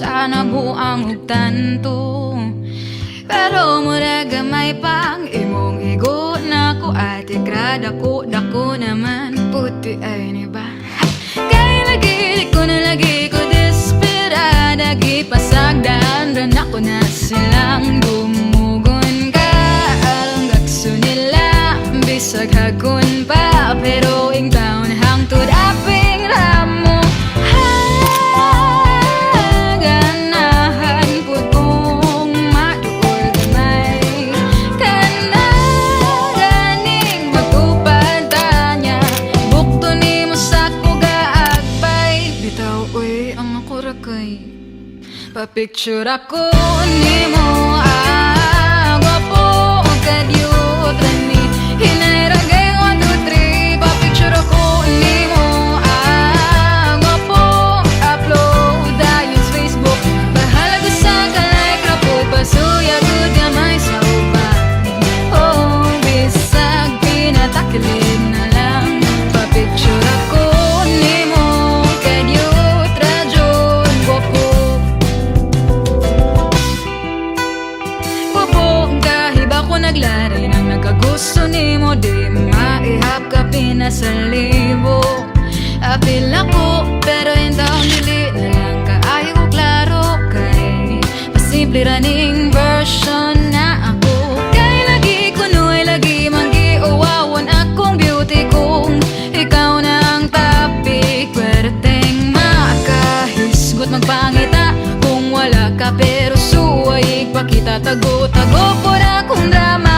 sana buang ug tanto. Pero mura gamay pang imong igo na ko ate grada ko dako naman puti ay ni ba. Kaya lagi ko na lagi ko desperada gipasagdan ran ako na silang dumugon ka alunggak so nila bisag hagon pa pero ing taon hangtod aping ramo ganahan po kong maduol gamay kana ganing magupad tanya bukto ni mo sa kugaagpay bitaw uy ang ako rakay pa-picture ako ni mo gwapo kadyot rani hinairagay 1, 2, 3 pa-picture ako ni mo gwapo upload ayon sa Facebook bahala ko sa kalike rapod pasuya good gamay sa uban oh bisag pinatakilin na lang pa-picture ako ni mo kadyot radyon gwapo kahiba ko naglari nang nagkagusto ni mo di maihap ka pinasalibo apil ako pero indaw dili na lang kaayo ko klaro kay pasimple raning version na ako kay lagi kunoy lagi manggiuwawan akong beauty kung ikaw na ang topic perteng makahisgot magpangita kung wala ka pero suway pakita tago-tago po na kung drama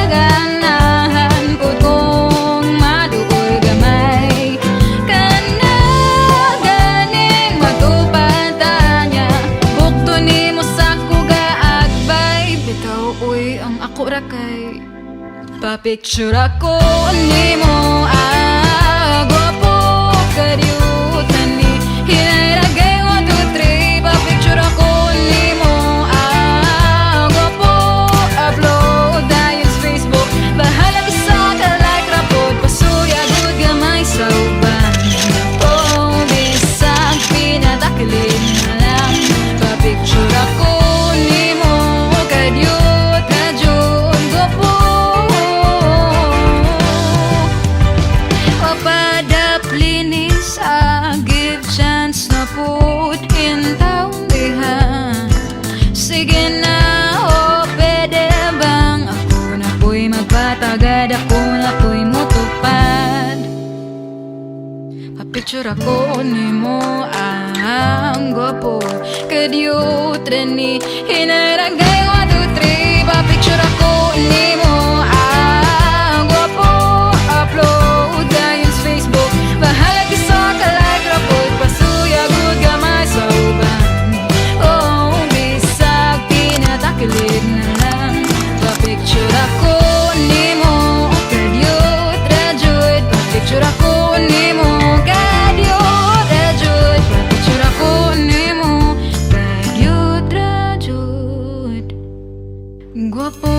ganahan po kung maduol gamay kana ganing matupad tanya bukto ni mo sa kugaagpay bitaw uy ang ako rakay pa-picture ako ni mo gwapo kadyut nani hinairagay 1, 2, 3 pa-picture ako ni mo gwapo upload ayon sa Facebook bahala ka sa kalike rapod pasuya good gamay sa uban oh bisag pinatakilin na lang pa-picture ako ni mo kadyut radyon gwapo papadaplinis give chance na put in taong diha sige na o pwede bang ako na po'y magpatagad ako na po'y motupad pa-picture ako ni mo ang gwapo kadyut rani hinairagay 1, 2, 3 pa-picture ako ni mo ang gwapo upload ayon sa Facebook bahala ka sa kalike rapod pasuya good gamay sa uban oh bisag pinatakilid na lang pa-picture ako ni mo kadyut radyon pa-picture ako ni mo kadyut radyon pa-picture ako ni mo kadyut radyon gwapo